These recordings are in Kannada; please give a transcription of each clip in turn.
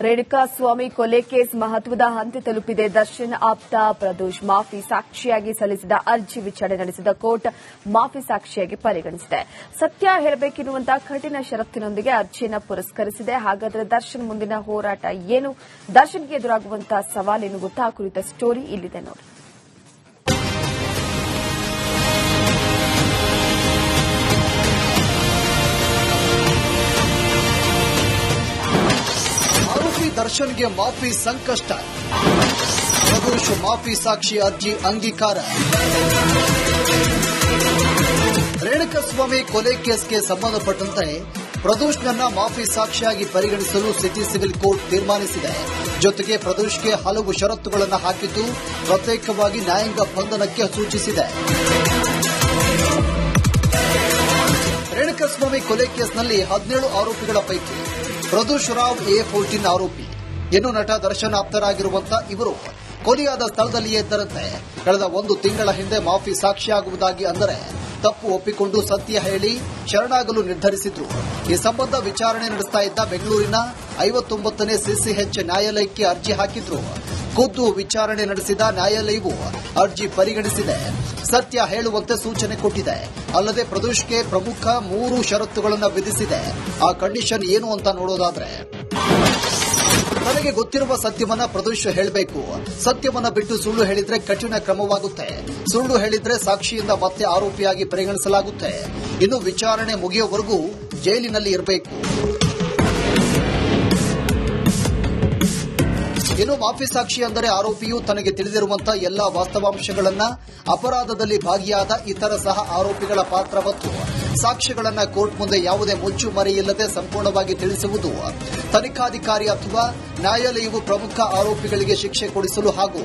ರೇಣುಕಾಸ್ವಾಮಿ ಕೊಲೆ ಕೇಸ್ ಮಹತ್ವದ ಹಂತ ತಲುಪಿದೆ. ದರ್ಶನ್ ಆಪ್ತ ಪ್ರದೋಷ್ ಮಾಫಿ ಸಾಕ್ಷಿಯಾಗಿ ಸಲ್ಲಿಸಿದ ಅರ್ಜಿ ವಿಚಾರಣೆ ನಡೆಸಿದ ಕೋರ್ಟ್ ಮಾಫಿ ಸಾಕ್ಷಿಯಾಗಿ ಪರಿಗಣಿಸಿದೆ. ಸತ್ಯ ಹೇಳಬೇಕೆನ್ನುವಂತಹ ಕಠಿಣ ಷರತ್ತಿನೊಂದಿಗೆ ಅರ್ಜಿಯನ್ನು ಪುರಸ್ಕರಿಸಿದೆ. ಹಾಗಾದರೆ ದರ್ಶನ್ ಮುಂದಿನ ಹೋರಾಟ ಏನು, ದರ್ಶನ್ಗೆ ಎದುರಾಗುವಂತಹ ಸವಾಲೇನು ಗೊತ್ತಾ? ಕುರಿತ ಸ್ಟೋರಿ ಇಲ್ಲಿದೆ ನೋಡಿ. ದರ್ಶನ್ಗೆ ಮಾಫಿ ಸಂಕಷ್ಟ, ಪ್ರದೋಷ್ ಮಾಫಿ ಸಾಕ್ಷಿ ಅರ್ಜಿ ಅಂಗೀಕಾರ. ರೇಣುಕಾಸ್ವಾಮಿ ಕೊಲೆ ಕೇಸ್ಗೆ ಸಂಬಂಧಪಟ್ಟಂತೆ ಪ್ರದೋಷ್ನನ್ನ ಮಾಫಿ ಸಾಕ್ಷಿಯಾಗಿ ಪರಿಗಣಿಸಲು ಸಿಟಿ ಸಿವಿಲ್ ಕೋರ್ಟ್ ತೀರ್ಮಾನಿಸಿದೆ. ಜೊತೆಗೆ ಪ್ರದೋಷ್ಗೆ ಹಲವು ಷರತ್ತುಗಳನ್ನು ಹಾಕಿದ್ದು ಪ್ರತ್ಯೇಕವಾಗಿ ನ್ಯಾಯಾಂಗ ಬಂಧನಕ್ಕೆ ಸೂಚಿಸಿದೆ. ರೇಣುಕಾಸ್ವಾಮಿ ಕೊಲೆ ಕೇಸ್ನಲ್ಲಿ 17 ಆರೋಪಿಗಳ ಪೈಕಿ ಪ್ರದೋಷ್ ರಾವ್ A14 ಆರೋಪಿ. ಇನ್ನು ನಟ ದರ್ಶನ್ ಆಪ್ತರಾಗಿರುವಂತಹ ಇವರು ಕೊಲೆಯಾದ ಸ್ಥಳದಲ್ಲಿಯೇ ಇದ್ದರಂತೆ. ಕಳೆದ 1 ತಿಂಗಳ ಹಿಂದೆ ಮಾಫಿ ಸಾಕ್ಷಿಯಾಗುವುದಾಗಿ ಅಂದರೆ ತಪ್ಪು ಒಪ್ಪಿಕೊಂಡು ಸತ್ಯ ಹೇಳಿ ಶರಣಾಗಲು ನಿರ್ಧರಿಸಿದ್ರು. ಈ ಸಂಬಂಧ ವಿಚಾರಣೆ ನಡೆಸ್ತಾ ಇದ್ದ ಬೆಂಗಳೂರಿನ 59ನೇ CCH ನ್ಯಾಯಾಲಯಕ್ಕೆ ಅರ್ಜಿ ಹಾಕಿದ್ರು. ಖುದ್ದು ವಿಚಾರಣೆ ನಡೆಸಿದ ನ್ಯಾಯಾಲಯವು ಅರ್ಜಿ ಪರಿಗಣಿಸಿದೆ. ಸತ್ಯ ಹೇಳುವಂತೆ ಸೂಚನೆ ಕೊಟ್ಟಿದೆ. ಅಲ್ಲದೆ ಪ್ರದೋಷ್ಗೆ ಪ್ರಮುಖ 3 ಷರತ್ತುಗಳನ್ನು ವಿಧಿಸಿದೆ. ಆ ಕಂಡೀಷನ್ ಏನು ಅಂತ ನೋಡೋದಾದ್ರೆ, ತನಗೆ ಗೊತ್ತಿರುವ ಸತ್ಯವನ್ನ ಪ್ರದೋಷ್ ಹೇಳಬೇಕು. ಸತ್ಯವನ್ನ ಬಿಟ್ಟು ಸುಳ್ಳು ಹೇಳಿದ್ರೆ ಕಠಿಣ ಕ್ರಮವಾಗುತ್ತೆ. ಸುಳ್ಳು ಹೇಳಿದ್ರೆ ಸಾಕ್ಷಿಯಿಂದ ಮತ್ತೆ ಆರೋಪಿಯಾಗಿ ಪರಿಗಣಿಸಲಾಗುತ್ತೆ. ಇನ್ನು ವಿಚಾರಣೆ ಮುಗಿಯುವವರೆಗೂ ಜೈಲಿನಲ್ಲಿ ಇರಬೇಕು. ಇನ್ನು ಮಾಫಿ ಸಾಕ್ಷಿ ಅಂದರೆ ಆರೋಪಿಯು ತನಗೆ ತಿಳಿದಿರುವಂತಹ ಎಲ್ಲಾ ವಾಸ್ತವಾಂಶಗಳನ್ನ, ಅಪರಾಧದಲ್ಲಿ ಭಾಗಿಯಾದ ಇತರ ಸಹ ಆರೋಪಿಗಳ ಪಾತ್ರ ಮತ್ತು ಸಾಕ್ಷ್ಯಗಳನ್ನ ಕೋರ್ಟ್ ಮುಂದೆ ಯಾವುದೇ ಮುಚ್ಚುಮರೆಯಿಲ್ಲದೆ ಸಂಪೂರ್ಣವಾಗಿ ತಿಳಿಸುವುದು. ತನಿಖಾಧಿಕಾರಿ ಅಥವಾ ನ್ಯಾಯಾಲಯವು ಪ್ರಮುಖ ಆರೋಪಿಗಳಿಗೆ ಶಿಕ್ಷೆ ಕೊಡಿಸಲು ಹಾಗೂ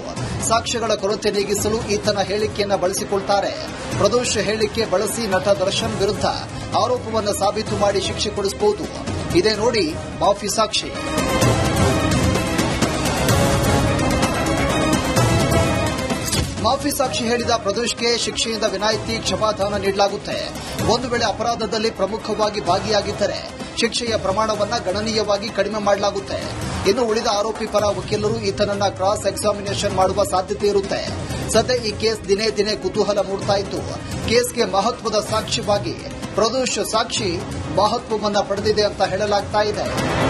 ಸಾಕ್ಷ್ಯಗಳ ಕೊರತೆ ನೀಗಿಸಲು ಈತನ ಹೇಳಿಕೆಯನ್ನು ಬಳಸಿಕೊಳ್ತಾರೆ. ಪ್ರದೋಷ್ ಹೇಳಿಕೆ ಬಳಸಿ ನಟ ದರ್ಶನ್ ವಿರುದ್ಧ ಆರೋಪವನ್ನು ಸಾಬೀತು ಮಾಡಿ ಶಿಕ್ಷೆ ಕೊಡಿಸಬಹುದು. ಇದೇ ನೋಡಿ ಮಾಫಿ ಸಾಕ್ಷಿ. ಮಾಫಿ ಸಾಕ್ಷಿ ಹೇಳಿದ ಪ್ರದೋಷ್ಗೆ ಶಿಕ್ಷೆಯಿಂದ ವಿನಾಯಿತಿ, ಕ್ಷಮಾದಾನ ನೀಡಲಾಗುತ್ತೆ. ಒಂದು ವೇಳೆ ಅಪರಾಧದಲ್ಲಿ ಪ್ರಮುಖವಾಗಿ ಭಾಗಿಯಾಗಿದ್ದರೆ ಶಿಕ್ಷೆಯ ಪ್ರಮಾಣವನ್ನು ಗಣನೀಯವಾಗಿ ಕಡಿಮೆ ಮಾಡಲಾಗುತ್ತೆ. ಇನ್ನು ಉಳಿದ ಆರೋಪಿ ಪರ ವಕೀಲರು ಈತನನ್ನ ಕ್ರಾಸ್ ಎಕ್ಸಾಮಿನೇಷನ್ ಮಾಡುವ ಸಾಧ್ಯತೆ ಇರುತ್ತೆ. ಸದ್ಯ ಈ ಕೇಸ್ ದಿನೇ ದಿನೇ ಕುತೂಹಲ ಮೂಡ್ತಾ ಇದ್ದು, ಕೇಸ್ಗೆ ಮಹತ್ವದ ಸಾಕ್ಷಿಯಾಗಿ ಪ್ರದೋಷ್ ಸಾಕ್ಷಿ ಮಹತ್ವವನ್ನು ಪಡೆದಿದೆ ಅಂತ ಹೇಳಲಾಗ್ತಾ ಇದೆ.